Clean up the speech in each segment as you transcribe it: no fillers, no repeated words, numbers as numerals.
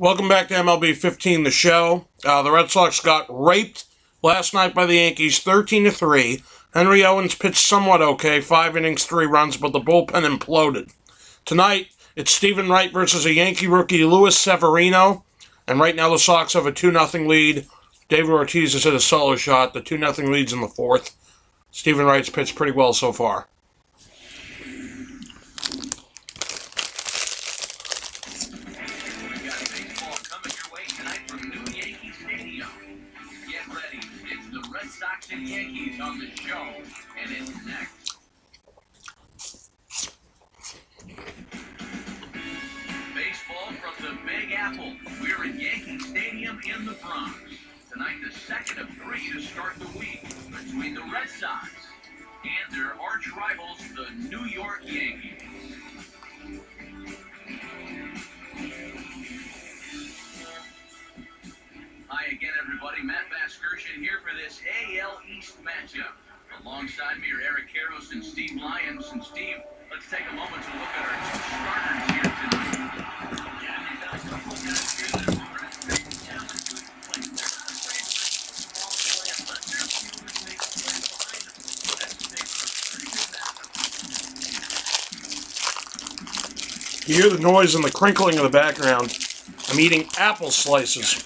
Welcome back to MLB 15, the show. The Red Sox got raped last night by the Yankees, 13-3. Henry Owens pitched somewhat okay, 5 innings, 3 runs, but the bullpen imploded. Tonight, it's Steven Wright versus a Yankee rookie, Luis Severino. And right now the Sox have a 2-0 lead. David Ortiz has hit a solo shot. The 2-0 lead's in the fourth. Steven Wright's pitched pretty well so far. Red Sox and Yankees on the show, and it's next. Baseball from the Big Apple. We're at Yankee Stadium in the Bronx. Tonight, the second of 3 to start the week between the Red Sox and their arch rivals, the New York Yankees. Hi again, everybody. Matt Vasgersian here for this AL East matchup. Alongside me are Eric Karros and Steve Lyons. And Steve, let's take a moment to look at our two starters here tonight. Yeah, you've got a couple of guys here that are pretty talented to play. They're not afraid to ball play and let their fielders make the play behind them. That's what makes for a pretty good matchup. You hear the noise and the crinkling in the background. I'm eating apple slices.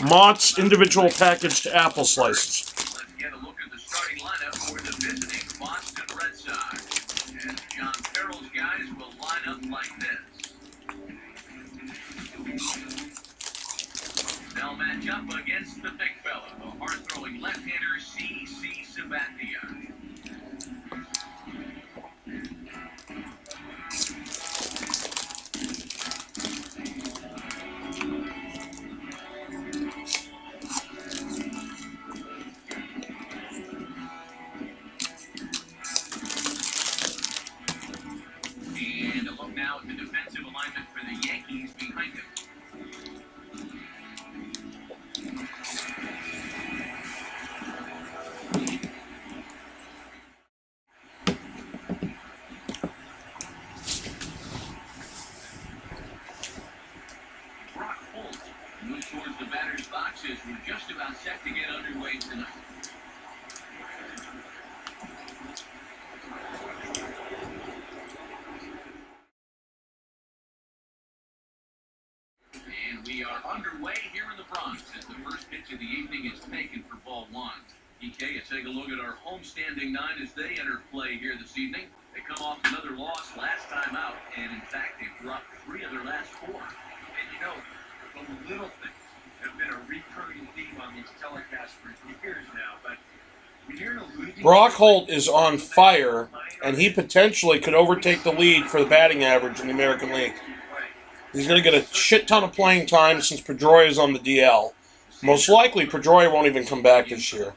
Mott's individual packaged apple slices. Let's get a look at the starting lineup for the visiting Boston Red Sox. And John Farrell's guys will line up like this. They'll match up against the big fella, the hard-throwing left-hander C.C. Sabathia. Now the defensive alignment for the Yankees behind him. Brock Holt moves towards the batter's boxes. We're just about set to get underway tonight. We are underway here in the Bronx as the first pitch of the evening is taken for ball 1. EK, you take a look at our homestanding 9 as they enter play here this evening. They come off another loss last time out, and in fact, they've dropped 3 of their last 4. And you know, the little things have been a recurring theme on these telecasts for years now, but when you're in a losing... Brock Holt is on fire, and he potentially could overtake the lead for the batting average in the American League. He's going to get a shit ton of playing time since Pedroia is on the DL. Most likely, Pedroia won't even come back this year.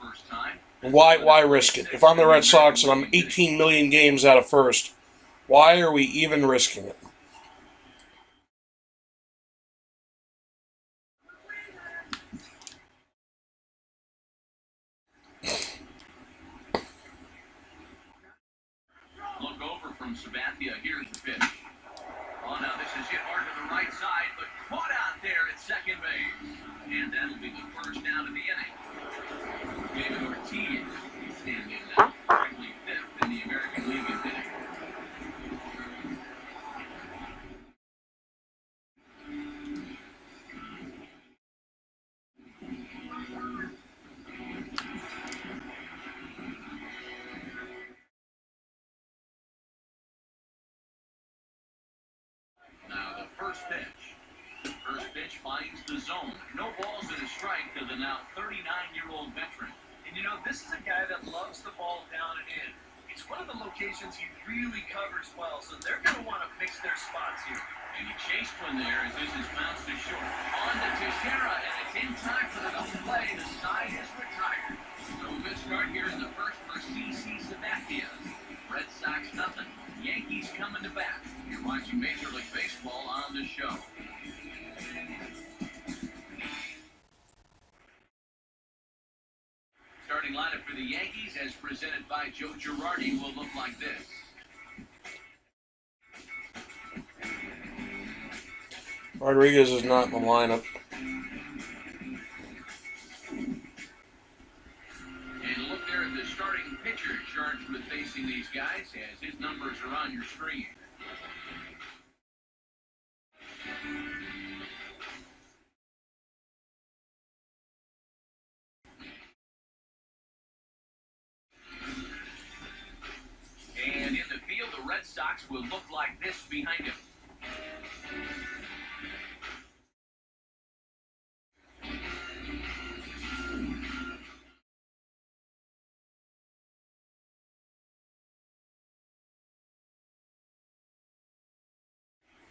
And why risk it? If I'm the Red Sox and I'm 18 million games out of first, why are we even risking it? Look over from Sabathia. Here's the pitch. Oh, now this is hit hard to the right side, but caught out there at second base. And that'll be the first out of the inning. David Ortiz is standing now, currently 5th in the American League in hitting. Now the first pitch. First pitch finds the zone. No balls and a strike to the now 39-year-old veteran. And you know, this is a guy that loves the ball down and in. It's one of the locations he really covers well, so they're going to want to fix their spots here. And he chased one there as this is bounced to short. On to Teixeira, and it's in time for the double play. The side is retired. So a good start here in the first for C.C. Sabathia. Red Sox nothing. Yankees coming to bat. You're watching Major League Baseball on the show. Starting lineup for the Yankees, as presented by Joe Girardi, will look like this. Rodriguez is not in the lineup. And look there at the starting pitcher charged with facing these guys as his numbers are on your screen. And in the field, the Red Sox will look like this behind him.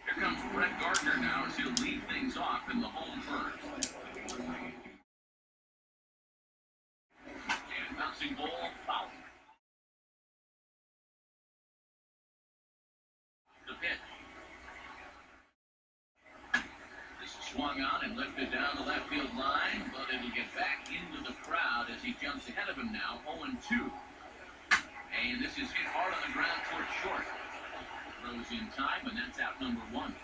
Here comes Brett Gardner now as he'll lead things off in the home first. And bouncing ball, foul. The pitch. This is swung on and lifted down the left field line, but it'll get back into the crowd as he jumps ahead of him now, 0-2. And this is hit hard on the ground towards short. Throws in time, and that's out number 1.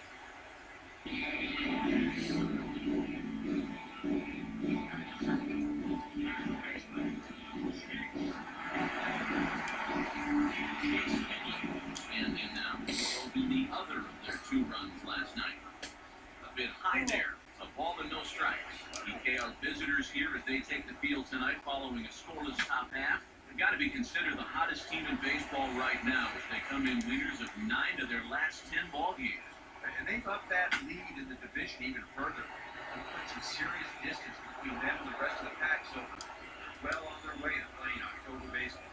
And in now, will be the other of their 2 runs last night. A bit high there, a ball and no strikes. EK are visitors here as they take the field tonight following a scoreless top half. They've got to be considered the hottest team in baseball right now as they come in winners of 9 of their last 10 ball games. And they've upped that lead in the division even further. They've put some serious distance between them and the rest of the pack, so well on their way to playing October baseball.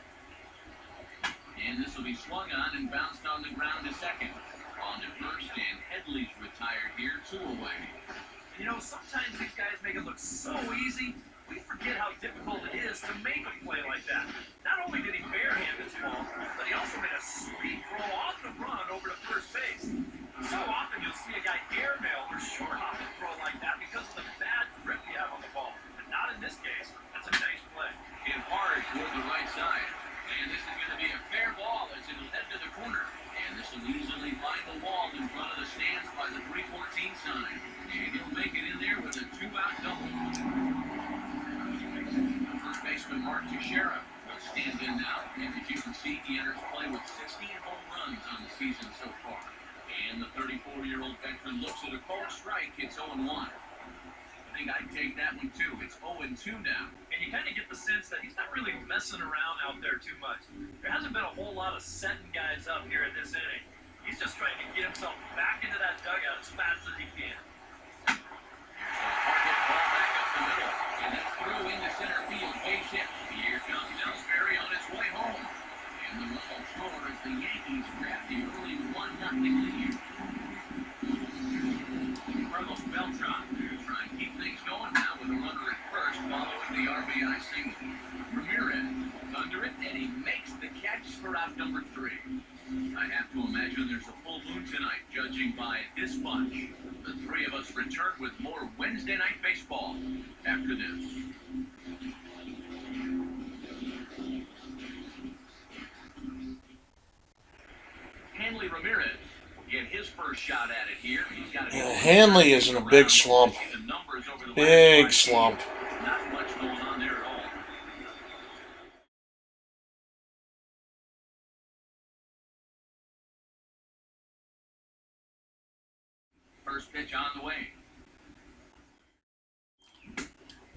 And this will be swung on and bounced on the ground to second. On to first, and Headley's retired here, 2 away. You know, sometimes these guys make it look so easy, we forget how difficult it is to make a play like that. Not only did he barehand this ball, but he also made a sweet throw on the run over to first base. So often you'll see a guy airmail or short hop a throw like that because of the bad grip you have on the ball. But not in this case. That's a nice play. Hit hard toward the right side. And this is going to be a fair ball as it'll head to the corner. And this will easily find the wall in front of the stands by the 314 sign. And he'll make it in there with a 2-out double. First baseman Mark Teixeira will stand in now. And as you can see, he enters play with 16 home runs on the season so far. And the 34-year-old veteran looks at a cold strike. It's 0-1. I think I'd take that one too. It's 0-2 now. And you kind of get the sense that he's not really messing around out there too much. There hasn't been a whole lot of setting guys up here in this inning. He's just trying to get himself back into that dugout as fast as he can. Here's a hard hit ball back up the middle. And that's through into center field. Base hit. Here comes Ellsbury on his way home. And the run will score as the Yankees grab the early 1-0 lead. Carlos Beltran trying to keep things going now with a runner at first following the RBI single. Ramirez under it, and he makes the catch for out number 3. I have to imagine there's a full moon tonight, judging by this bunch. The 3 of us return with more Wednesday Night Baseball after this. Hanley Ramirez get his first shot at it here. He's got Hanley is in a big slump. Big slump. Not much going on there at all. First pitch on the way.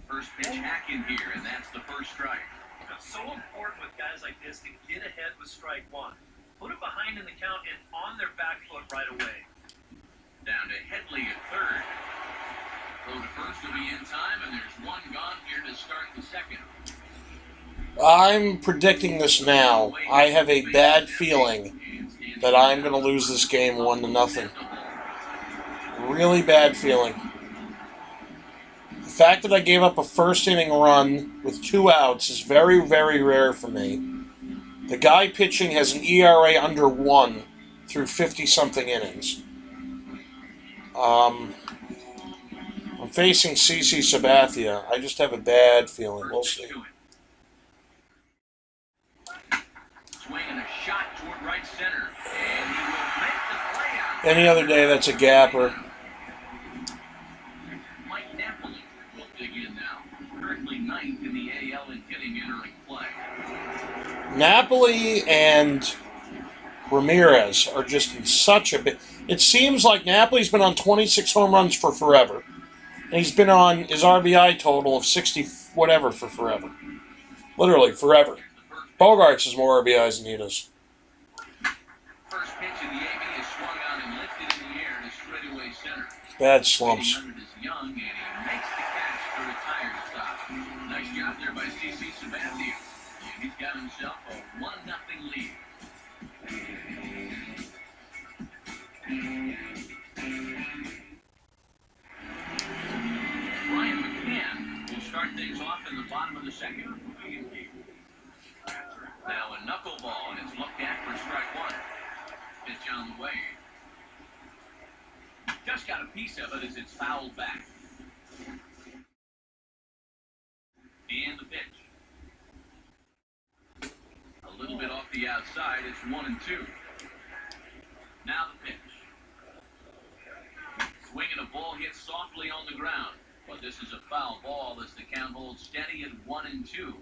First pitch hack in here, and that's the first strike. It's so important with guys like this to get ahead with strike 1. Put it behind in the count and on their back foot right away. Down to Headley at third. Throw to first will be in time, and there's 1 gone here to start the second. I'm predicting this now. I have a bad feeling that I'm going to lose this game 1-0. Really bad feeling. The fact that I gave up a first inning run with 2 outs is very, very rare for me. The guy pitching has an ERA under 1 through 50-something innings. I'm facing CC Sabathia. I just have a bad feeling. We'll see. Swinging a shot toward right center, and he will make the play out. Any other day, that's a gapper. Napoli and Ramirez are just in such a bit. It seems like Napoli's been on 26 home runs for forever. And he's been on his RBI total of 60 whatever for forever. Literally, forever. Bogarts has more RBIs than he does. First pitch in the AB is swung on and lifted in the air to straightaway center. Bad slumps. Young, and he makes the catch for a tired stop. Nice job there by C.C. Sabathia. And he's got himself a 1-0 lead. Ryan McCann will start things off in the bottom of the second. Now a knuckleball, and it's looked at for strike one. Pitch on the way. Just got a piece of it as it's fouled back. And the pitch. A little bit off the outside. It's 1-2. Now the pitch. Swinging a ball hit softly on the ground. But this is a foul ball as the count holds steady at 1-2.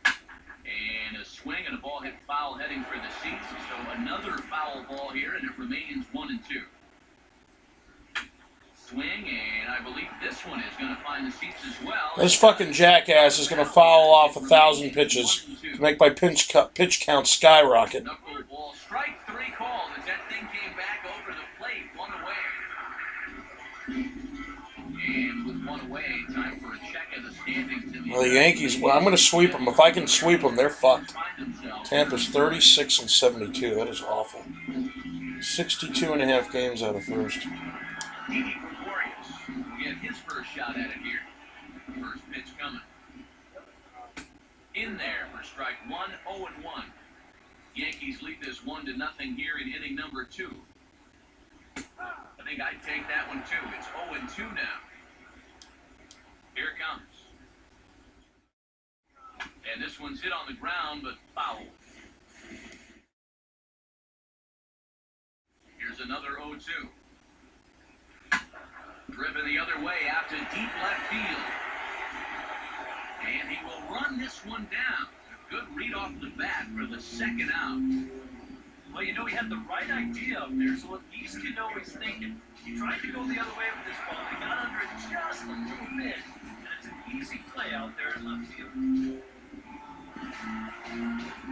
And a swing and a ball hit foul heading for the seats. So another foul ball here, and it remains 1-2. Swing, and I believe this one is going to find the seats as well. This fucking jackass is going to foul off 1,000 pitches to make my pitch count skyrocket. Knuckleball, strike three called as that thing came back over the plate, one away. And with one away, time for a check of the standings. Well, the Yankees, well, I'm going to sweep them. If I can sweep them, they're fucked. Tampa's 36 and 72. That is awful. 62.5 games out of first. Didi Gregorius will get his first shot at it here. First pitch coming. In there for strike one, 0-1. Yankees lead this 1-0 here in inning number 2. I think I'd take that one too. It's 0-2 now. Here it comes. And this one's hit on the ground, but foul. Here's another 0-2. Driven the other way out to deep left field. And he will run this one down. A good read off the bat for the second out. Well, you know, he had the right idea up there, so at least you know he's thinking. He tried to go the other way with this ball. He got under it just a little bit. And it's an easy play out there in left field.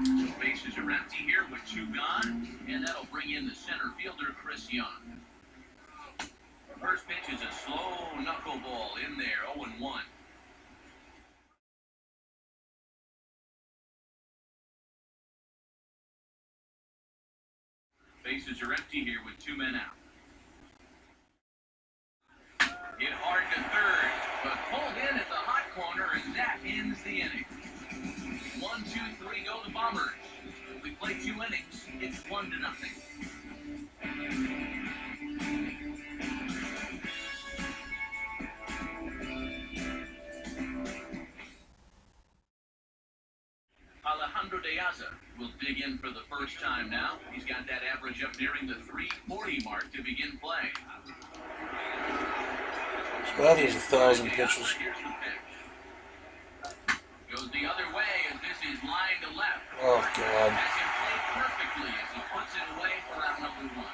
The bases are empty here with 2 gone, and that'll bring in the center fielder, Chris Young. First pitch is a slow knuckleball in there, 0-1. Bases are empty here with 2 men out. Hit hard to third, but pulled in at the hot corner, and that ends the inning. 1, 2, 3 go the Bombers. We play 2 innings. It's 1-0. Alejandro De Aza will dig in for the first time now. He's got that average up nearing the 340 mark to begin play. That is 1,000 pitches. Here's the pitch. Goes the other way as this is line to left. Oh, God. Has him played perfectly as he puts it away for out number 1.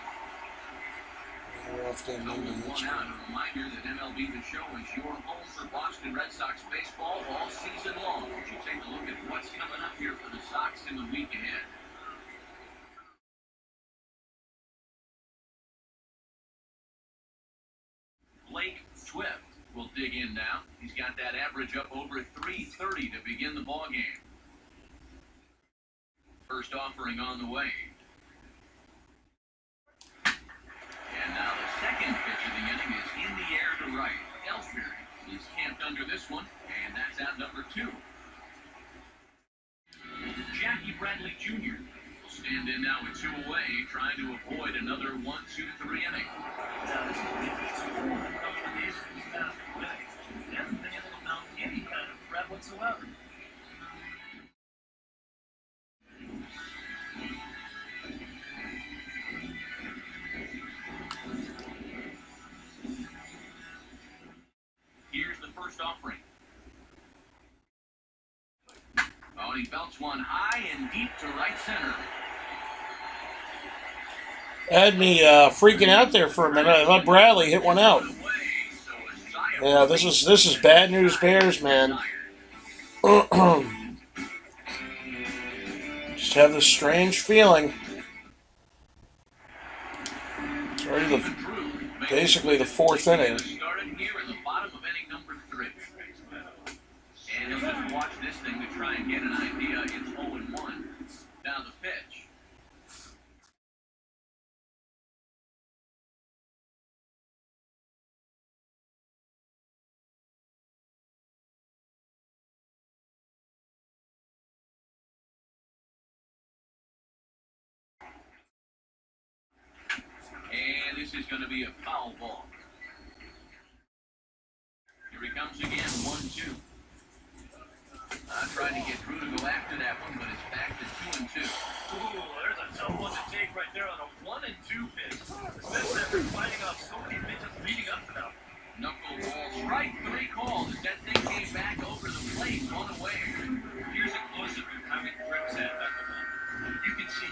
So 1 out. A reminder that MLB The Show is your home for Boston Red Sox baseball all season long. You should take a look at what's coming up here for the Sox in the week ahead. Blake Swift will dig in now. He's got that average up over 330 to begin the ballgame. First offering on the way. And now the second pitch of the inning is in the air to right. Ellsbury is camped under this one, and that's out number 2. Jackie Bradley Jr. will stand in now with 2 away, trying to avoid another 1-2-3 inning. Now, this is the score of these past innings. He hasn't been able to mount any kind of threat whatsoever. Here's the first offering. Oh, but he belts one high and deep to right center. Had me freaking out there for a minute. I thought Bradley hit one out. Yeah, this is bad news bears, man. Just have this strange feeling. It's already basically the fourth inning. And he'll just watch this thing to try and get an idea. It's 0-1. Now the pitch. And this is going to be a foul ball. Here he comes again, 1-2. Trying to get Drew to go after that one, but it's back to 2-2. Ooh, there's a tough one to take right there on a 1-2 pitch. Especially after fighting off so many pitches leading up to that. Knuckleball strike 3 calls as that thing came back over the plate on the way. Here's a close-up of how he grips that knuckleball. You can see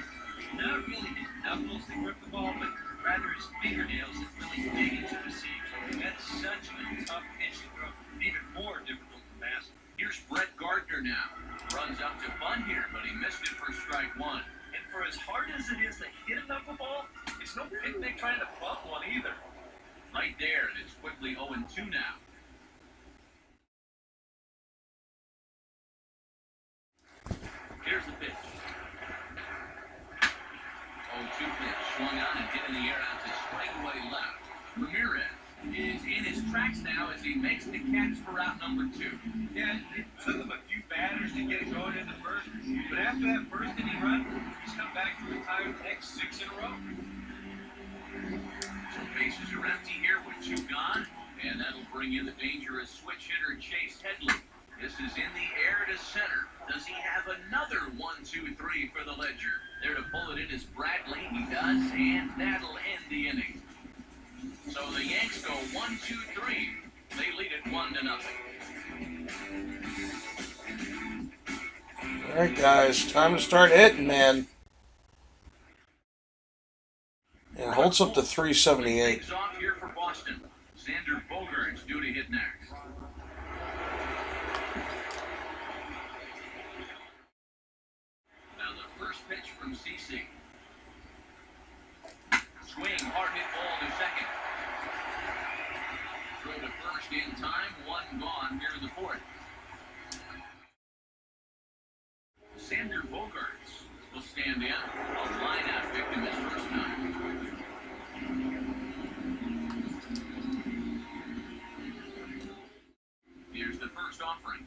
not really his knuckles that grip the ball, but rather his fingernails that really dig into the seams. That's such a tough pitch to throw, even more difficult to master. Here's Brett Gardner now. Runs up to bunt here, but he missed it for strike 1. And for as hard as it is to hit a knuckleball, it's no picnic trying to bump one either. Right there, and it's quickly 0-2 now. Here's the pitch. 0-2 pitch, swung on and hit in the air out to straightaway left. Ramirez is in his tracks now as he makes the catch for out number 2. Yeah, it took him a few batters to get it going in the first, but after that first inning run, he's come back to retire the next 6 in a row. So bases are empty here with 2 gone, and that'll bring in the dangerous switch hitter Chase Headley. This is in the air to center. Does he have another 1-2-3 for the Ledger? There to pull it in is Bradley. He does, and that'll end the inning. So the Yanks go 1-2-3. They lead it 1-0. All right, guys, time to start hitting, man. And it holds up to 378. Things off here for Boston. Xander Bogaerts due to hit next. Now the first pitch from CC. Swing, hard hit ball to second. Throw to first in time, 1 gone here in the 4th. Xander Bogaerts will stand in. A line-out victim his first time. Here's the first offering.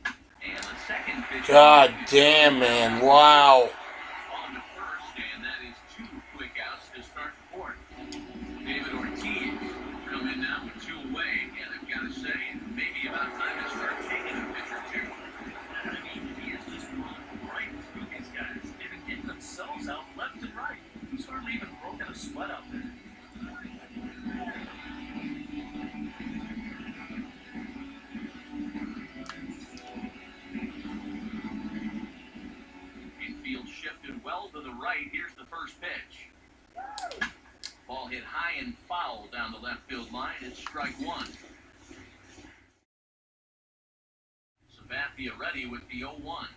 And the second pitch. God damn, man. Wow. On to first, and that is 2 quick outs to start the 4th. David Ortiz come in now with 2 away, and I've got to say, maybe about time to start taking a pitch or 2. I mean, he is just running right through these guys. They've been getting themselves out left and right. He's hardly even broken a sweat out there. Infield shifted well to the right. Here's the first pitch. Ball hit high and foul down the left field line. It's strike 1. Sabathia ready with the 0-1.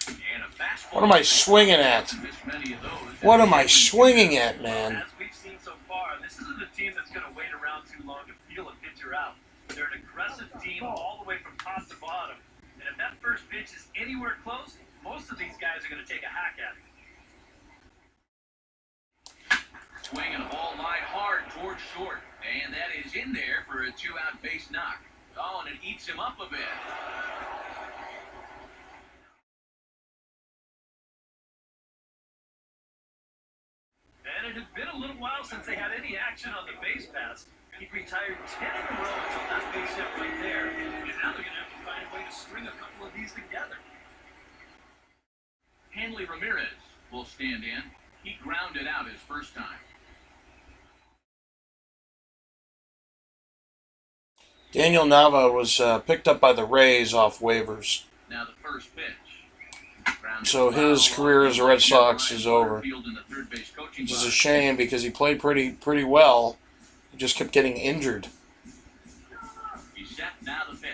And a fastball. What am I swinging at? Missed many of those. What am I swinging at, man? As we've seen so far, this isn't a team that's going to wait around too long to feel a pitcher out. They're an aggressive team all the way from top to bottom. And if that first pitch is anywhere close, most of these guys are going to take a hack at it. Swing and a ball line hard towards short. And that is in there for a 2-out base knock. Oh, and it eats him up a bit. And it had been a little while since they had any action on the base pass. He retired 10 in a row until that base hit right there. And now they're going to have to find a way to string a couple of these together. Hanley Ramirez will stand in. He grounded out his first time. Daniel Nava was picked up by the Rays off waivers. Now the first pitch. So his career as a Red Sox is over. Which is a shame because he played pretty well. He just kept getting injured. He's set. Now the pitch.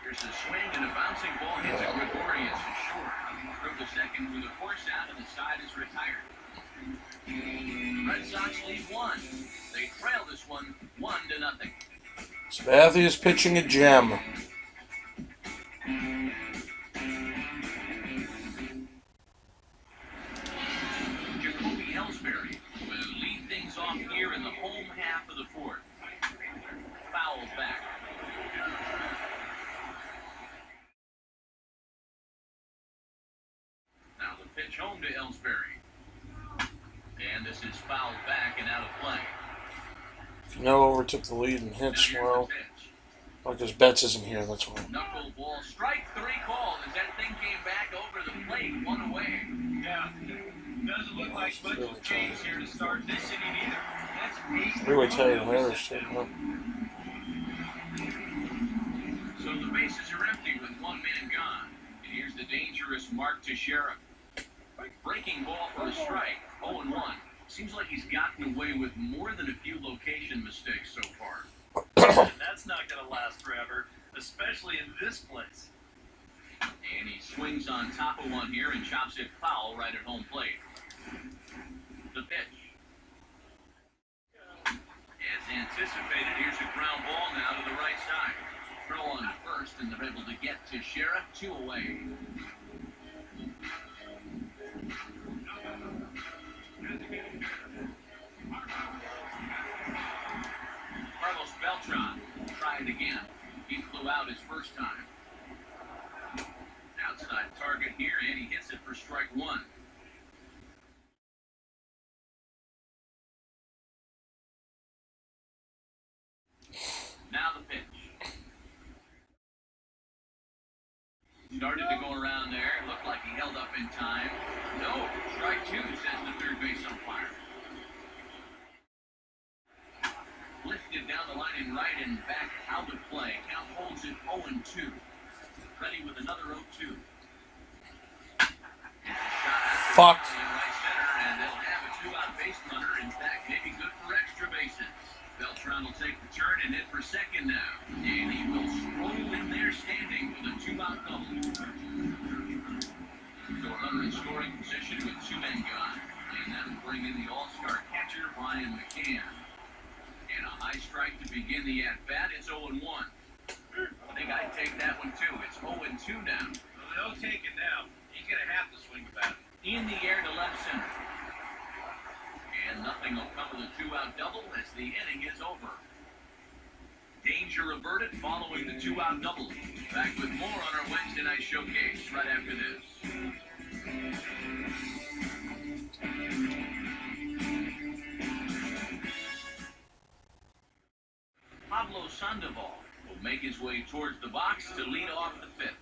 Here's a swing and a bouncing ball hits a Gregorius to short. Through the second with a force out and the side is retired. Red Sox lead one. They trail this one 1-0. Sabathia is pitching a gem. Will lead things off here in the home half of the fourth. Foul back. Now the pitch home to Ellsbury. And this is fouled back and out of play. No overtook the lead in hits. Well, because Betts isn't here, that's why. Knuckleball, strike 3 called as that thing came back over the plate, 1 away. Yeah. Doesn't look like much has changed here to start this inning either. That's Really tired of Mariners too, huh? So the bases are empty with 1 man gone. And here's the dangerous Mark Teixeira. Breaking ball for a strike, 0-1. Seems like he's gotten away with more than a few location mistakes so far. That's not going to last forever, especially in this place. And he swings on top of one here and chops it foul right at home plate. The pitch. As anticipated, here's a ground ball now to the right side. Throw on to first, and they're able to get Teixeira 2 away. Carlos Beltran tried again. He flew out his first time. Outside target here, and he hits it for strike 1. Now the pitch. Started to go around there. Looked like he held up in time. No, strike 2, says the third base umpire. Lifted down the line in right and back out of play. Count holds it 0-2. Ready with another 0-2. Fuck. Right center, and they'll have a 2-out base runner. In fact, maybe good for extra bases. Beltran will take the turn and hit for second now. And he will stroll in there standing with a 2-out double. So a runner in scoring position with 2 men gone. And that'll bring in the all-star catcher, Ryan McCann. And a high strike to begin the at-bat. It's 0-1. I think I'd take that one, too. It's 0-2 now. Well, they'll take it now. He's going to have to swing the bat. In the air to left center. And nothing will come of the 2-out double as the inning is over. Danger averted following the 2-out double. Back with more on our Wednesday night showcase right after this. Pablo Sandoval will make his way towards the box to lead off the 5th.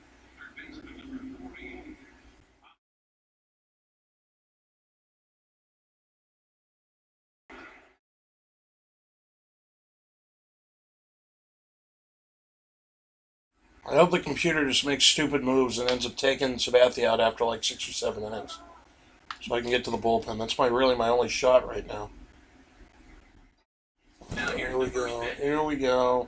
I hope the computer just makes stupid moves and ends up taking Sabathia out after like 6 or 7 innings. So I can get to the bullpen. That's really my only shot right now. Here we go. Here we go.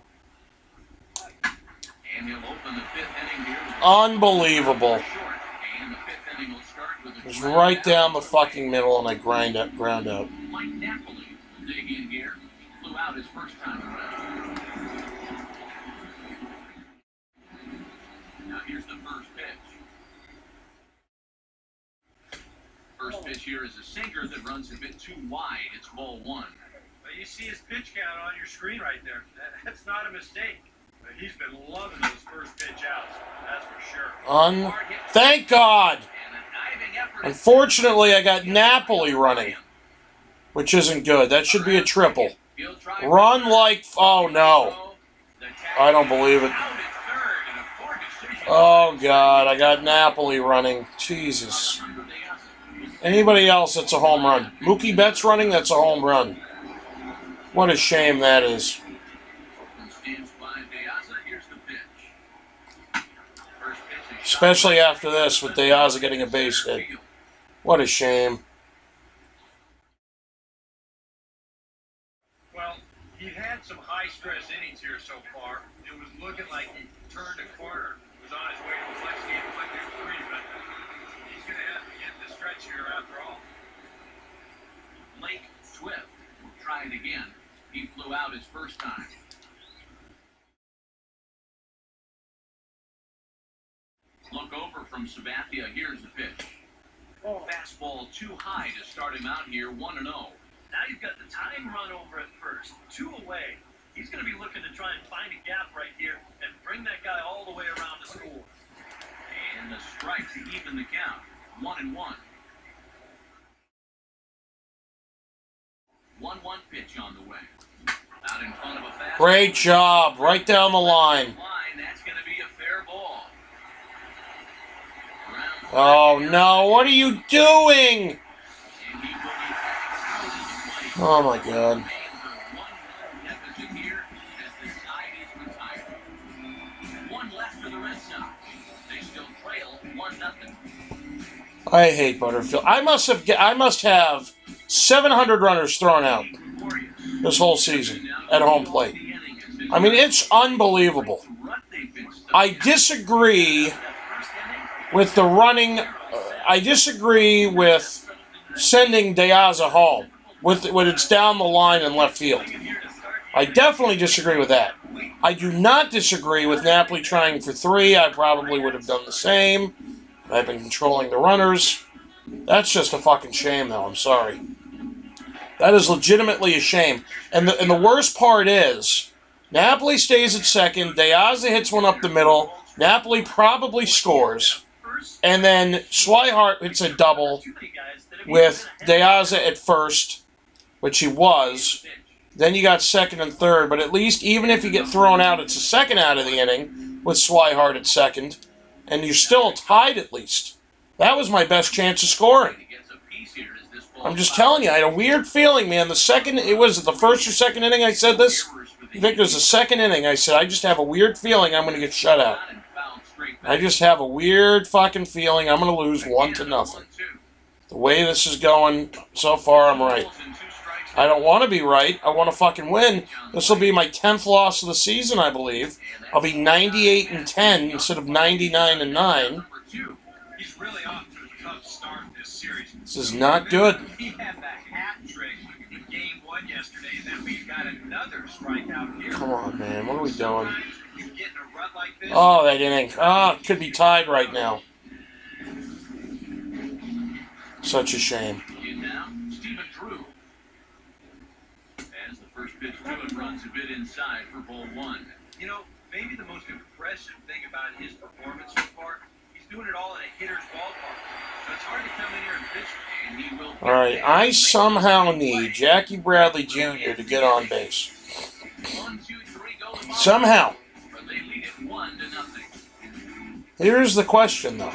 And he'll open the 5th inning here. Unbelievable. And the 5th inning will start with a It's right down the fucking middle and I ground out. Mike Napoli will dig in here. Flew out his first time around. Now here's the first pitch. First pitch here is a sinker that runs a bit too wide. It's ball 1. Well, you see his pitch count on your screen right there. That's not a mistake. But he's been loving those first pitch outs. That's for sure. Thank God! Unfortunately, I got Napoli running, which isn't good. That should be a triple. Run like... Oh, no. I don't believe it. Oh, God. I got Napoli running. Jesus. Anybody else, that's a home run. Mookie Betts running, that's a home run. What a shame that is. Stands by Especially after this, with De Aza getting a base hit. What a shame. Well, he had some high-stress innings here so far. It was looking like he turned a corner, was on his way to a flex game like there's three, but he's going to have to get the stretch here after all. Blake Swift will try it again. He flew out his first time. Look over from Sabathia. Here's the pitch. Fastball too high to start him out here, 1-0. Now you've got the tying run over at first, 2 away. He's going to be looking to try and find a gap right here and bring that guy all the way around to score. And a strike to even the count, 1-1. 1-1 pitch on the way. Out in front of a fastball. Great job. Right down the line. That's going to be a fair ball. Oh, no. What are you doing? Oh, my God. One left for the Red Sox. They still trail 1-0. I hate Butterfield. I must have 700 runners thrown out this whole season at home plate. I mean, it's unbelievable. I disagree with the running. I disagree with sending De Aza home when it's down the line in left field. I definitely disagree with that. I do not disagree with Napoli trying for 3. I probably would have done the same. I've been controlling the runners. That's just a fucking shame, though. I'm sorry. That is legitimately a shame. And the worst part is, Napoli stays at second. De Aza hits one up the middle. Napoli probably scores. And then Swihart hits a double with De Aza at first, which he was. Then you got second and third. But at least, even if you get thrown out, it's a second out of the inning with Swihart at second. And you're still tied at least. That was my best chance of scoring. I'm just telling you, I had a weird feeling, man. It was the first or second inning I said this? I think it was the second inning I said, I just have a weird feeling I'm going to get shut out. I just have a weird fucking feeling I'm going to lose 1-0. The way this is going so far, I'm right. I don't want to be right. I want to fucking win. This will be my 10th loss of the season, I believe. I'll be 98-10 instead of 99-9. He's really off to a tough start this series. This is not good. He had the hat trick in game 1 yesterday, and then we've got another strikeout here. Come on, man. What are we doing? You get in a rut like this. Oh, that inning. Oh, it could be tied right now. Such a shame. Stephen Drew. As the first pitch to it runs a bit inside for ball 1. You know, maybe the most impressive thing about his performance so far, he's doing it all in a hitter's ballpark. So it's hard to come in here and pitch. And he will. All right, I somehow need Jackie Bradley Jr. to get on base. 1, 2, 3, go. Somehow. But they lead it 1-0. Here's the question, though.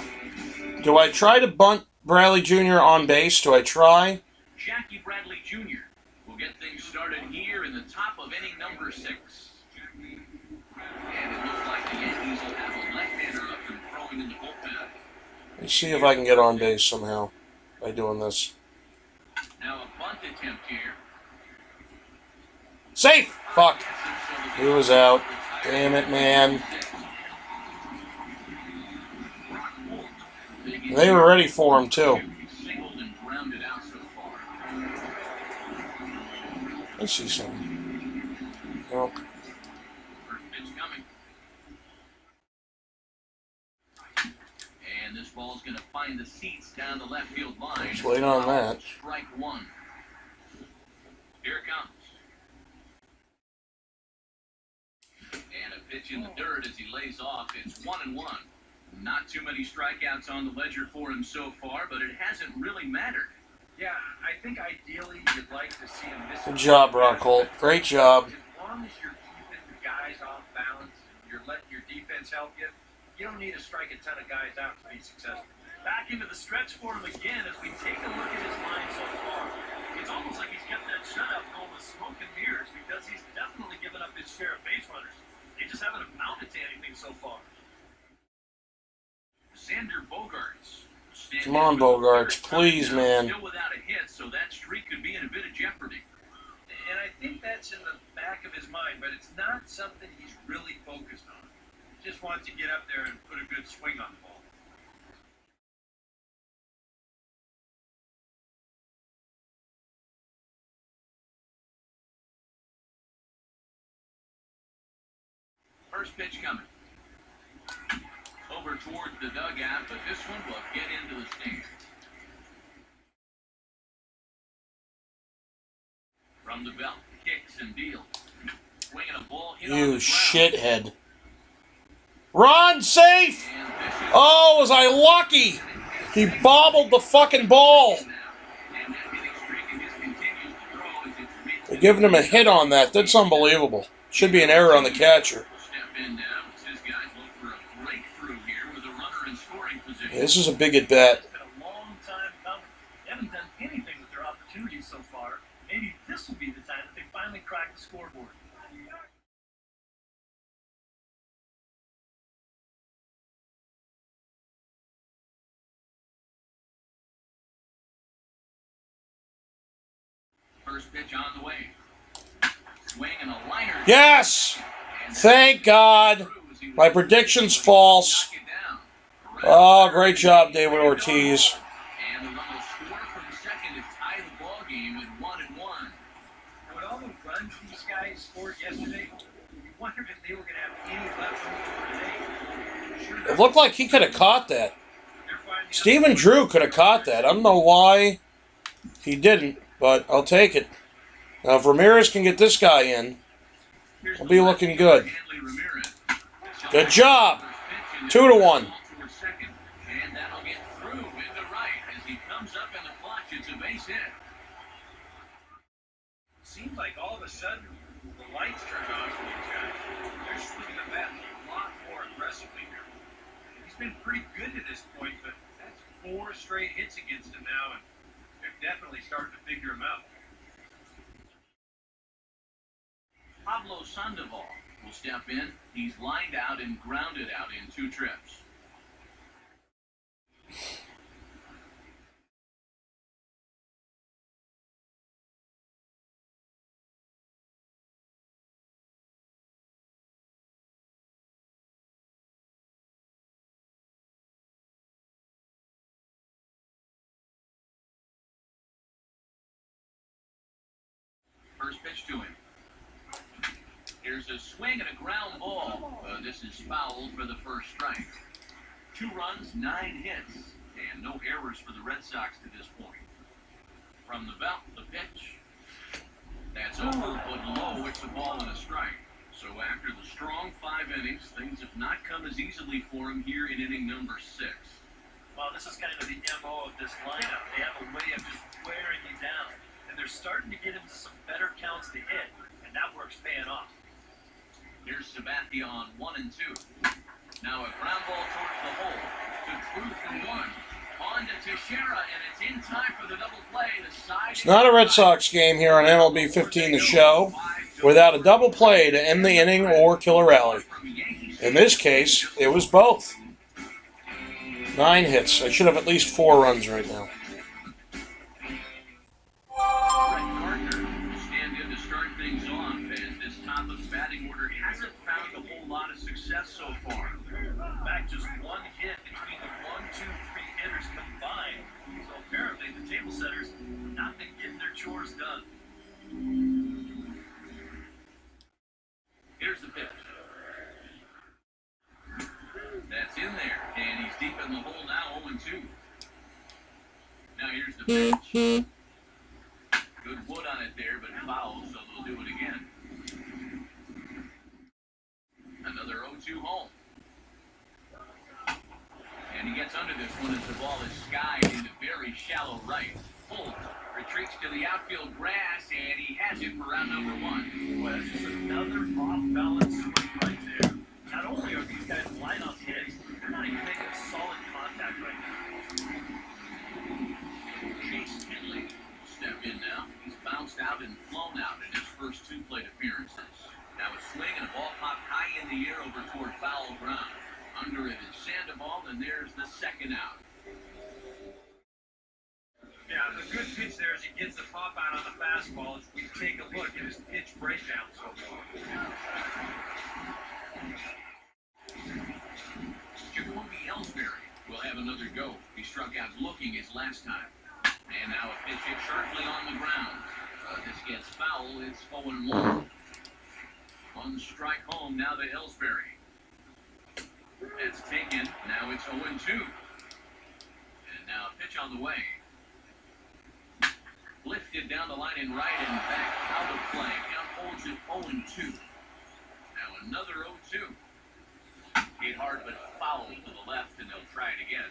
Do I try to bunt Bradley Jr. on base? Do I try? Jackie Bradley Jr. will get things started here in the top of inning number 6. And it looks like the Yankees will have a left-hander up and throwing in the bullpen. Let's see if I can get on base somehow by doing this. Now a bunt attempt here. Safe! Fuck. He was out. Damn it, man. They were ready for him, too. I see something. Nope. And this ball's going to find the seats down the left field line. Let's wait on that. Strike 1. Here it comes. And a pitch in the dirt as he lays off. It's 1-1. Not too many strikeouts on the ledger for him so far, but it hasn't really mattered. Yeah, I think ideally you'd like to see him miss. Good job, Rockhold. Great job. As long as you're keeping the guys off balance and you're letting your defense help you, you don't need to strike a ton of guys out to be successful. Back into the stretch for him again as we take a look at his line so far. It's almost like he's kept that shutout going with smoke and mirrors because he's definitely given up his share of base runners. They just haven't amounted to anything so far. Xander Bogaerts. Come on, Bogaerts, please, man. Still without a hit, so that streak could be in a bit of jeopardy. And I think that's in the back of his mind, but it's not something he's really focused on. He just wants to get up there and put a good swing on the ball. First pitch coming. Over towards the dugout, but this one will get into the stand. From the belt, kicks and deals. Swinging a ball hit on the You ground. shithead. Run, safe! Oh, was I lucky? He bobbled the fucking ball. They're giving him a hit on that. That's unbelievable. Should be an error on the catcher. This is a big at bat. It's been a long time coming. They haven't done anything with their opportunities so far. Maybe this will be the time that they finally crack the scoreboard. First pitch on the way. Swing and a liner. Yes! Thank God. My prediction's false. Oh, great job, David Ortiz. And the run will score from second to tie the ball game at 1-1. With all the runs these guys scored yesterday, you wondered if they were going to have any left over today. Sure, It looked like he could have caught that. they're finding Stephen Drew could have caught that. I don't know why he didn't, but I'll take it. Now, if Ramirez can get this guy in, we'll be looking good. Good job. 2-1. And that'll get through into right as he comes up in the clutch. It's a base hit. Seems like all of a sudden the lights turned on for these guys. They're swinging the bat a lot more aggressively here. He's been pretty good to this point, but that's 4 straight hits against him now, and they're definitely starting to figure him out. Pablo Sandoval will step in. He's lined out and grounded out in 2 trips. First pitch to him. Here's a swing and a ground ball. This is fouled for the first strike. 2 runs, 9 hits, and no errors for the Red Sox to this point. From the belt, the pitch. That's over, but low. It's a ball and a strike. So after the strong 5 innings, things have not come as easily for him here in inning number 6. Well, this is kind of the MO of this lineup. They have a way of just wearing you down, and they're starting to get into some better counts to hit, and that work's paying off. Here's Sabathia on 1 and 2. Now a ground ball towards the hole. To Cruz for 1. On to Teixeira, and it's in time for the double play. The side. It's not a Red Sox game here on MLB 15 The Show without a double play to end the inning or kill a rally. In this case, it was both. 9 hits. I should have at least 4 runs right now. So far. In fact, just 1 hit between the 1, 2, 3 hitters combined. So apparently the table setters have not been getting their chores done. Here's the pitch. That's in there, and he's deep in the hole now, 0-2. Now here's the pitch. Good wood on it there, but foul, so they'll do it again. Another 0-2 home. And he gets under this one as the ball is skied into very shallow right. Full retreats to the outfield grass, and he has it for round number 1. Well, that's just another off-balance swing right there. Not only are these guys light on hits, they're not even making a solid contact right now. Chase Henley will step in now. He's bounced out and flown out in his first 2 plate appearances. Now a swing and a ball popped high in the air over toward foul ground. Under it is Sandoval, and there's the second out. Yeah, the good pitch there as he gets the pop out on the fastball. As we take a look at his pitch breakdown so far. Jacoby Ellsbury will have another go. He struck out looking his last time. And now a pitch hit sharply on the ground. This gets foul. It's 0-1. One strike home now to Ellsbury. That's taken. Now it's 0-2. And now a pitch on the way. Lifted down the line in right and back out of play. Count holds it 0-2. Now another 0-2. Hit hard but foul to the left, and they'll try it again.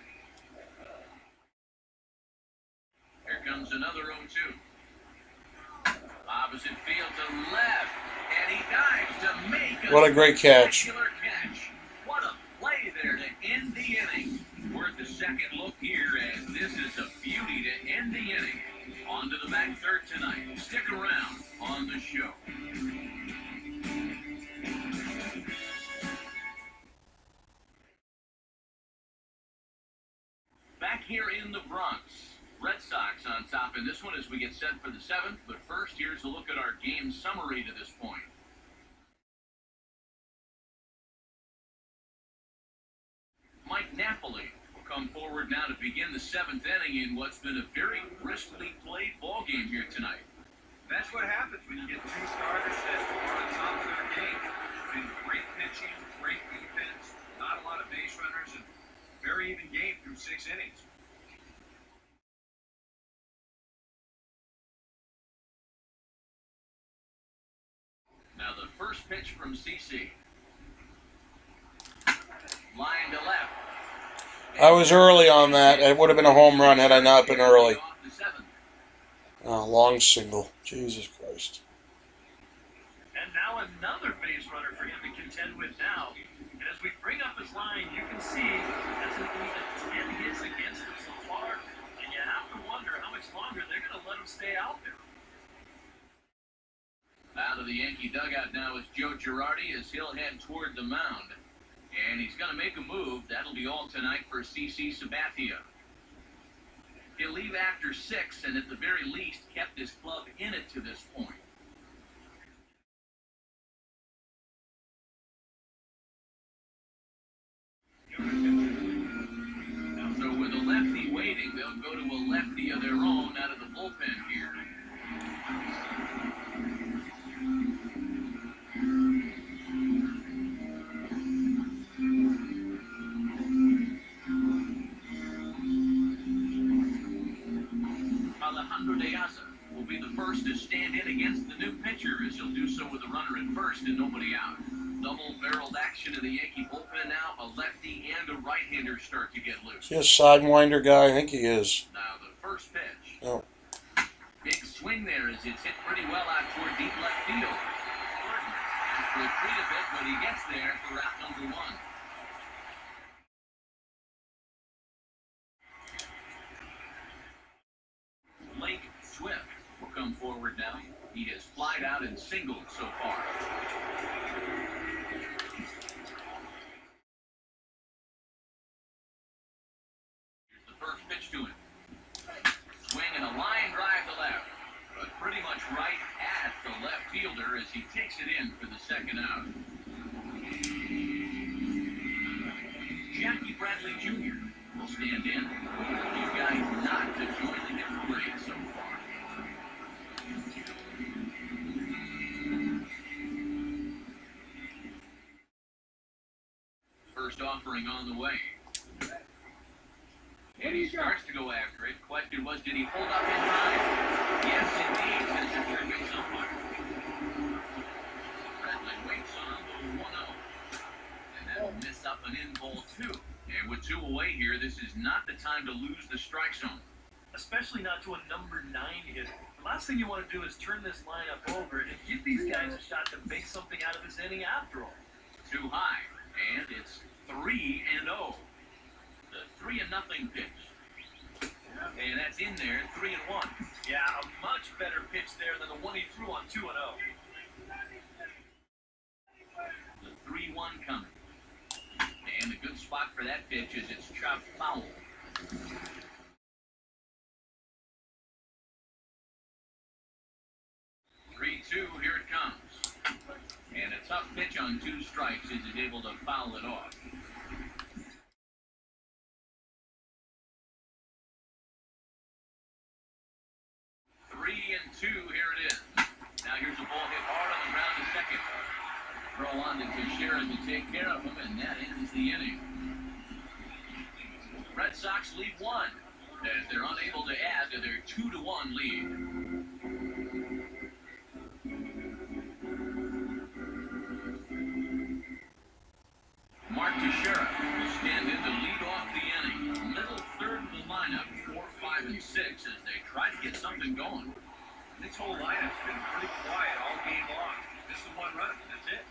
Here comes another 0-2. Opposite field to left, and he dives to make What a great catch. catch. What a play there to end the inning. Worth a second look here, as this is a beauty to end the inning. On to the back third tonight. Stick around on the show. Back here in the Bronx, Red Sox on top in this one as we get set for the 7th. But first, here's a look at our game summary to this point. Mike Napoli will come forward now to begin the 7th inning in what's been a very briskly played ball game here tonight. That's what happens when you get two starters that are on top of their game. Been great pitching, great defense, not a lot of base runners, and very even game through 6 innings. Now the first pitch from CC. Line to left. I was early on that. It would have been a home run had I not been early. Oh, long single. Jesus Christ. And now another base runner for him to contend with now. And as we bring up his line, you can see that's an even 10 hits against him so far. And you have to wonder how much longer they're going to let him stay out there. Out of the Yankee dugout now is Joe Girardi as he'll head toward the mound. And he's going to make a move. That'll be all tonight for CC Sabathia. He'll leave after 6 and at the very least kept his club in it to this point. So with a lefty waiting, they'll go to a lefty of their own out of the bullpen here. Will be the first to stand in against the new pitcher as he'll do so with a runner at first and nobody out. Double-barreled action in the Yankee bullpen now. A lefty and a right-hander start to get loose. Is he a sidewinder guy? I think he is. Now the first pitch. Oh. Big swing there as it's hit pretty well out toward deep left field. Gordon has to retreat a bit, but he gets there for out number 1. Blake Swift will come forward now. He has flied out and singled so far. Here's the first pitch to him. Swing and a line drive to left, but pretty much right at the left fielder as he takes it in for the second out. Jackie Bradley Jr. will stand in. These guys not to join the hit parade so far. First offering on the way. And he starts to go after it. Question was, did he hold up in time? Yes, indeed, says the third base umpire. Bradley waits on the 1-0. And that'll miss up an in ball 2. And with 2 away here, this is not the time to lose the strike zone. Especially not to a number 9 hitter. The last thing you want to do is turn this lineup over and give these guys a shot to make something out of this inning after all. Too high. And it's 3-0. The 3-0 pitch. And that's in there, 3-1. Yeah, a much better pitch there than the one he threw on 2-0. The 3-1 coming. And a good spot. spot for that pitch as it's chopped foul. 3-2, here it comes. And a tough pitch on 2 strikes as he's able to foul it off. 3-2, here it is. Now here's a ball hit hard on the ground to second. Throw on to Teixeira to take care of him, and that ends the inning. Red Sox lead 1 as they're unable to add to their 2-1 lead. Mark Teixeira will stand in to lead off the inning. Middle third of the lineup, 4, 5, and 6 as they try to get something going. This whole lineup's been pretty quiet all game long. Just the 1 run, that's it.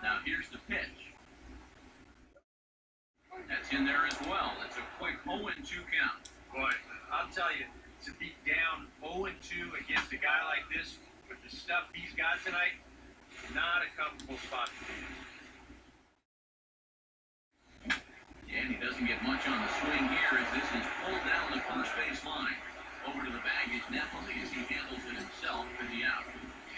Now here's the pitch. That's in there as well. It's a quick 0-2 count. Boy, I'll tell you, to be down 0-2 against a guy like this with the stuff he's got tonight, not a comfortable spot to be in. And he doesn't get much on the swing here as this is pulled down the first base line. Over to the bag is Nepali as he handles it himself for the out.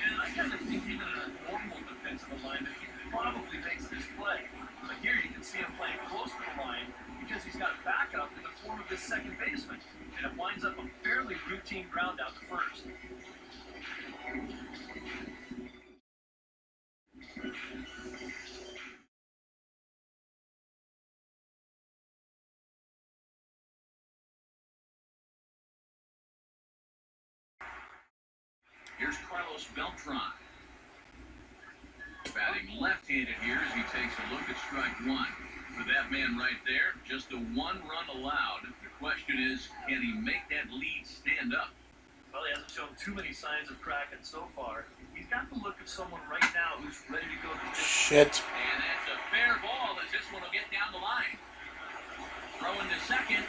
And I kind of think even in a normal defensive alignment, he probably makes this play. But here you can see him playing close to the line because he's got backup in the form of his second baseman. And it winds up a fairly routine ground out to first. Here's Carlos Beltran. Batting left-handed here as he takes a look at strike 1. For that man right there, just a 1 run allowed. The question is, can he make that lead stand up? Well, he hasn't shown too many signs of cracking so far. He's got the look of someone right now who's ready to go to the Shit. And that's a fair ball as this one will get down the line. Throwing to second.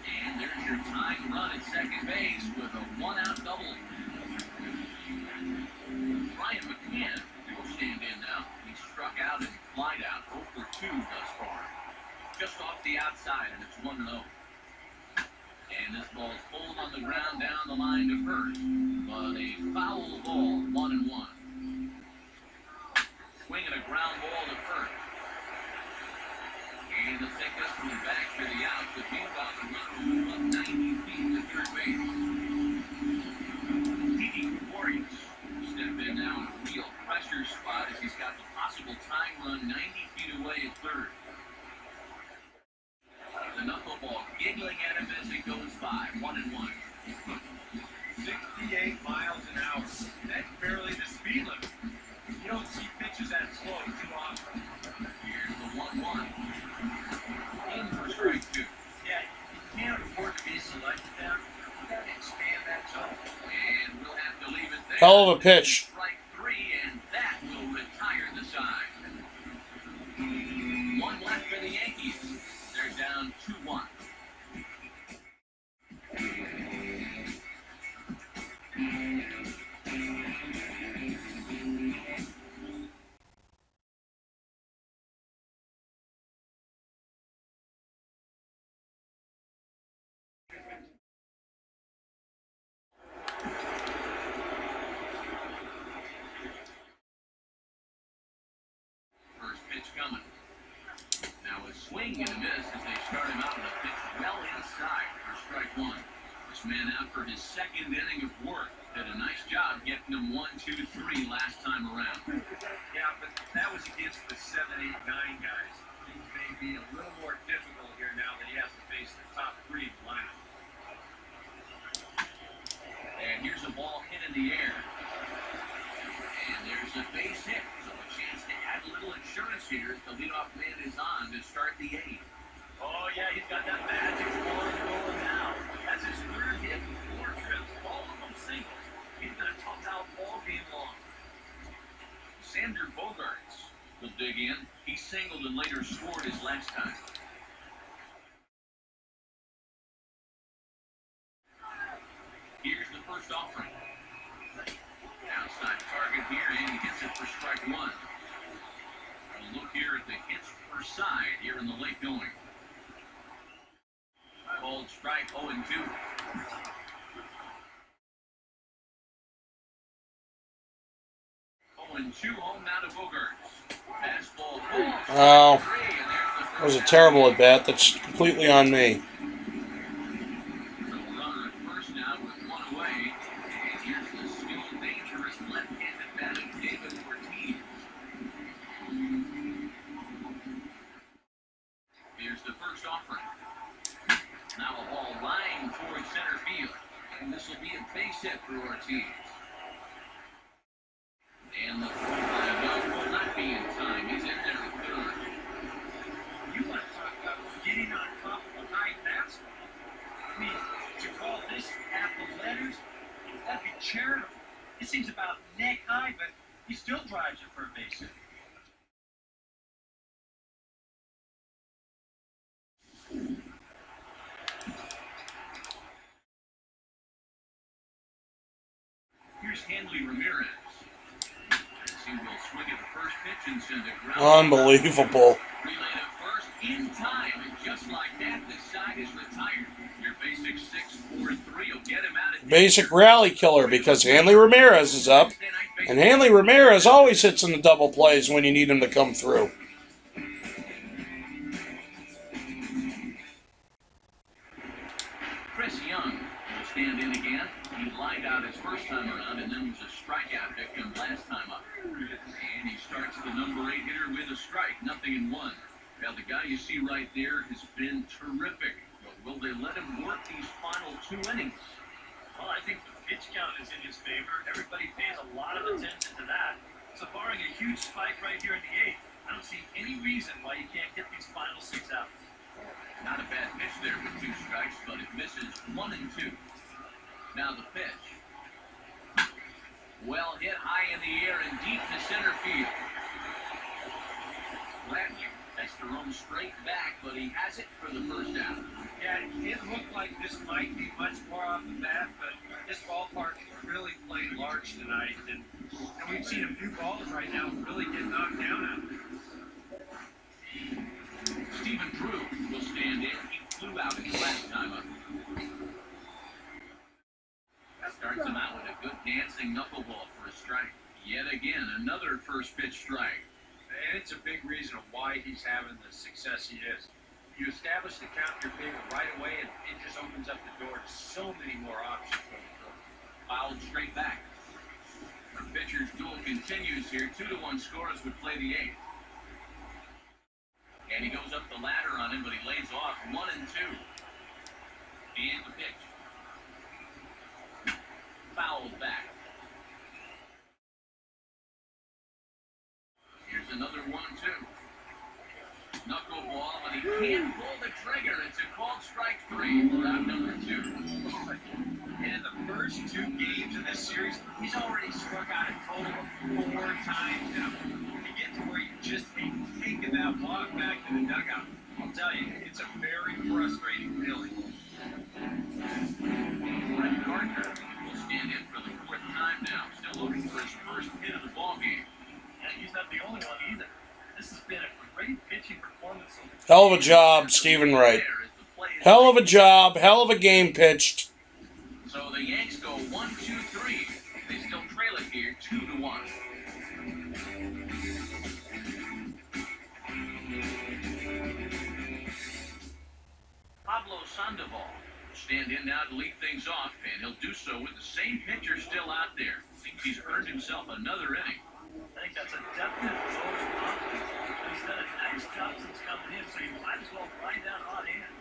And there's your tying run at second base with a 1-out double. Ryan McCann will stand in now. He struck out and flied out 0 for 2 thus far. Just off the outside, and it's 1-0. And this ball's pulled on the ground down the line to first. But a foul ball, 1-1. Swinging a ground ball to first. And they'll take this one back for the out. The meanwhile, the run will move up 90 feet to third base. Didi Gregorius will step in now in a real pressure spot as he's got the possible tying run 90 feet away at third. The knuckleball giggling at him as it goes by, 1-1. 68 miles an hour. That's barely the speed limit. You don't see pitches that slow too often. Here's the 1-1. In for strike 2. Yeah, you can't afford to be selected now. You gotta expand that zone. And we'll have to leave it there. Hell of a pitch. Strike 3, and that will retire the side. 1 left for the Yankees. They're down 2-1. First pitch coming. Now a swing and a miss as they start him out on a pitch well inside for strike 1. This man out for his second inning of work. Did a nice job getting him 1, 2, 3 last time around. Yeah, but that was against the 7, 8, 9 guys. Things may be a little more difficult here now that he has to face the top 3 in the lineup. And here's a ball hit in the air. And there's a base hit. So a chance to add a little insurance here as the leadoff man is on to start the 8th. Oh, yeah, he's got that magic one going now. That's his 3rd hit in 4 trips. All of them singles. He's going to tough out all game long. Sander Bogarts will dig in. He singled and later scored his last time. Here's the first offering. Outside target one. A look here at the hits per side here in the late going. Called strike 0-2. 0-2 home now to Bogarts. Fastball ball. Oh, that was a terrible at bat. That's completely on me. So runner at first now with one away. And here's the still dangerous left-handed batter, David Ortiz. Here's the first offering. Now a ball lying towards center field. And this will be a base hit for Ortiz. And the throw by Young will not be in time. He's in there at third. You want to talk about getting on top of a high fastball? I mean, to call this at the letters, that'd be charitable. It seems about neck high, but he still drives it for a base hit. Here's Hanley Ramirez. He will swing at the first pitch and send a ground. Unbelievable. Relay to first in time, and just like that, the side is retired. Your basic 6-4-3 will get him out of Basic rally killer because Hanley Ramirez is up. And Hanley Ramirez always hits in the double plays when you need him to come through. Chris Young will stand in again. He lined out his first time around and then was a strikeout victim last time up. And he starts the number 8 hitter with a strike, 0-1. Now the guy you see right there has been terrific. But will they let him work these final 2 innings? Well, I think the pitch count is in his favor. Everybody pays a lot of attention to that. So barring a huge spike right here in the 8th, I don't see any reason why you can't get these final 6 outs. Not a bad pitch there with 2 strikes, but it misses 1 and 2. Now the pitch. Well hit high in the air and deep to center field. Gladney has to roam straight back, but he has it for the first out. Yeah, it looked like this might be much more off the bat, but this ballpark really played large tonight, and we've seen a few balls right now really get knocked down out there. Stephen Drew will stand in. He flew out his last time up. Starts him out with a good dancing knuckleball for a strike. Yet again, another first pitch strike. And it's a big reason of why he's having the success he is. You establish the count in your favor right away, and it just opens up the door to so many more options going forward. Fouled straight back. The pitcher's duel continues here. 2-1 scores would play the 8th. And he goes up the ladder on him, but he lays off 1 and 2. And the pitch. Fouled back. Here's another 1-2. Knuckleball, but he can't pull the trigger. It's a called strike 3 for out number 2. And in the first 2 games of this series, he's already struck out a total of 4 times now. To get to where you just ain't taking that walk back to the dugout, I'll tell you, it's a very frustrating feeling. Brett Gardner will stand in for the 4th time now, still looking for his first hit of the ballgame. And he's not the only one either. This has been a great pitching performance. Hell of a job, Stephen Wright. Hell of a job. Hell of a game pitched. So the Yanks go 1-2-3. They still trail it here 2-1. Pablo Sandoval will stand in now to lead things off, and he'll do so with the same pitcher still out there. Thinks he's earned himself another inning. I think that's a definite vote of confidence. He's done a nice job since coming in, so you might as well ride that hot hand.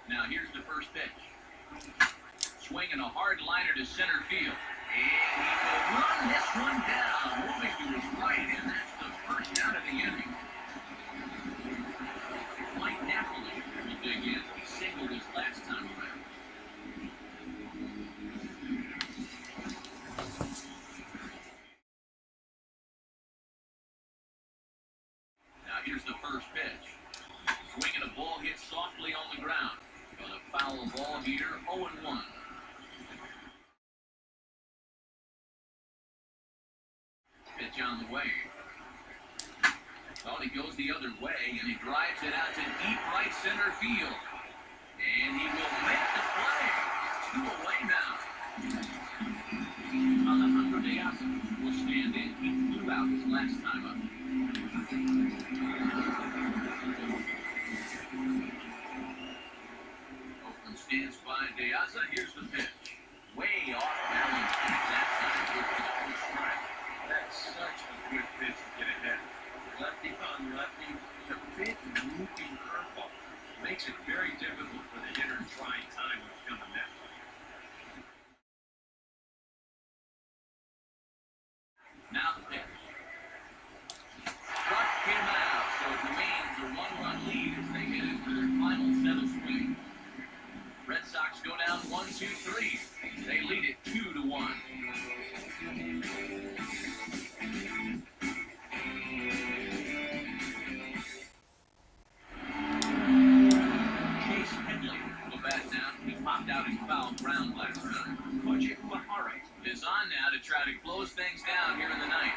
Now here's the first pitch. Swinging a hard liner to center field. And he will run this one down, moving to his right, and that's the first out of the inning. Mike Napoli will dig in. He singled his last time around. foul ball here, 0-1. Pitch on the way. Well, he goes the other way, and he drives it out to deep right center field. And he will make the play. 2 away now. Alejandro Diaz will stand in. He flew out his last time up. Oakland stands by Diaz. Here's the pitch. Way off balance. That time good for the first strike. That's such a good pitch to get ahead. Lefty on lefty, the big looping curveball makes it very difficult for the hitter to try and time what's coming next. Now the pitch. Struck him out, so it remains a 1-run lead as they get into their final set of swings. Red Sox go down 1-2-3. They lead it 2-1. Out in foul ground last time. Is on now to try to close things down here in the ninth.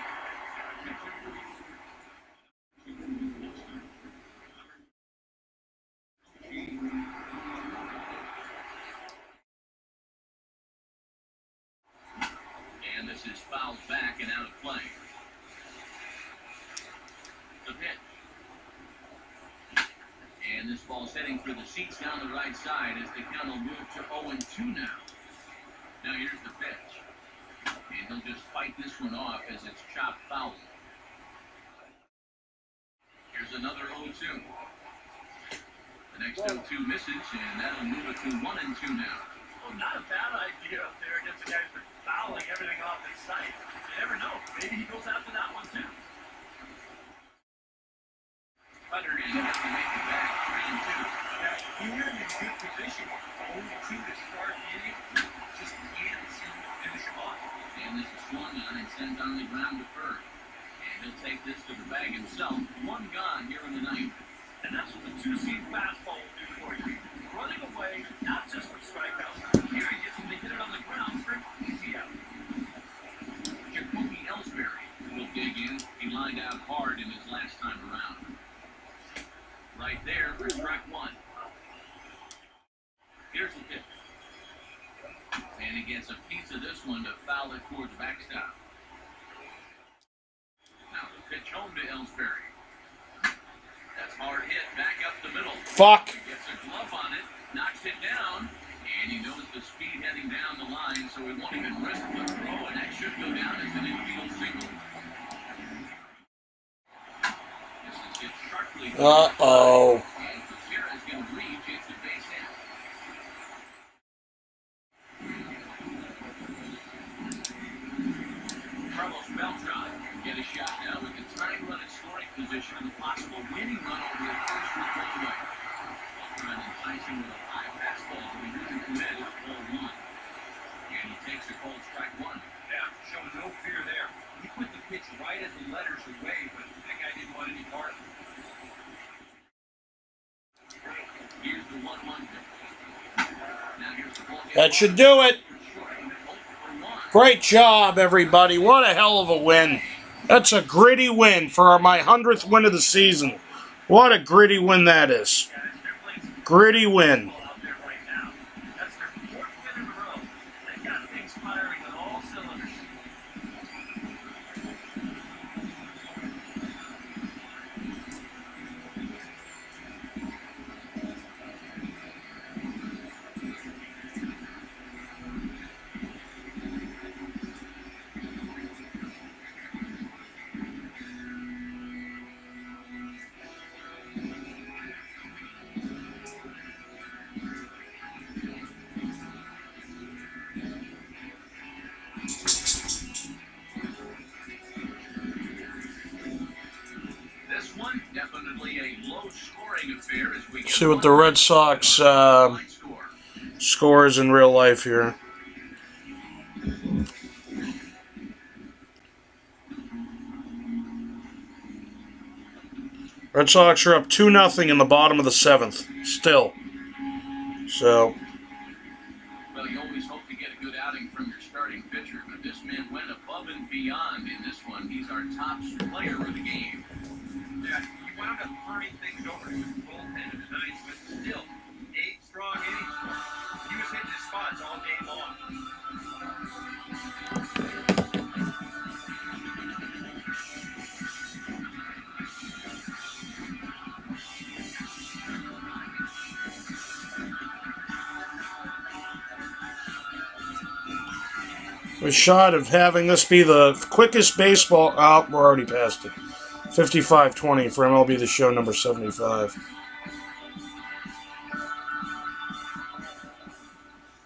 And this is fouled back and out of play. The pitch. And this ball's heading for the seats down the right side as the count will move to 0-2 now. Now here's the pitch. And he'll just fight this one off as it's chopped foul. Here's another 0-2. The next 0-2 misses, and that'll move it to 1-2 now. Well, not a bad idea up there against the guys that are fouling everything off his sight. You never know. Maybe he goes after that one too. Cutter and has to make it back 3-2. You're in a good position. 0-2 to start the inning. Just can't seem to finish him off. And this is swung on and sent on the ground to first. And he'll take this to the bag himself. 1 gone here in the ninth. And that's what the 2-seam fastball will do for you. Running away, not just for strikeouts. Here he gets him to hit it on the ground for an easy out. Jacoby Ellsbury will dig in. He lined out hard in his last time around. Right there for strike 1. Here's the pitch. And he gets a piece of this one to foul it towards backstop. Now the pitch home to Ellsbury. That's hard hit back up the middle. Fuck. He gets a glove on it, knocks it down, and he knows the speed heading down the line, so he won't even risk the throw, and that should go down as an infield single. This is hit sharply. Uh-oh. And Gutierrez going to reach into base hit. Carlos Beltran get a shot now with the tying run in scoring position and the possible winning run over the first with Greenway. Beltran enticing with a high fastball, but he doesn't commit. It's 4-1. And he takes a cold strike 1. Yeah, showed no fear there. He put the pitch right at the letters away, but that guy didn't want any part of it. Here's the 1-1 pitch. Now here's the ball. That should do it. Great job, everybody. What a hell of a win. That's a gritty win for my 100th win of the season. What a gritty win that is. Gritty win. Out there right now. That's their 4th win in a row. They've got things firing on all cylinders. This one, definitely a low-scoring affair as we See what the Red Sox scores in real life here. Red Sox are up 2-0 in the bottom of the 7th. Still. So beyond in this one. He's our top player of the game. Yeah, he wound up turning things over to his bullpen tonight, but still, 8 strong innings. He was hitting his spots all game long. A shot of having this be the quickest baseball. Oh, we're already past it. 55-20 for MLB The Show number 75.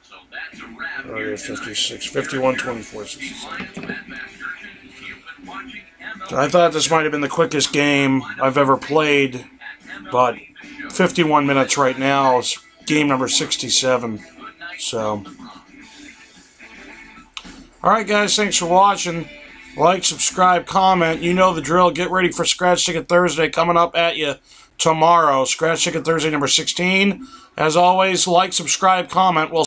So that's a wrap. Oh, yeah, 56. 51-24. 67. I thought this might have been the quickest game I've ever played, but 51 minutes right now is game number 67. So. Alright guys, thanks for watching. Like, subscribe, comment. You know the drill. Get ready for Scratch Ticket Thursday coming up at you tomorrow. Scratch Ticket Thursday number 16. As always, like, subscribe, comment. We'll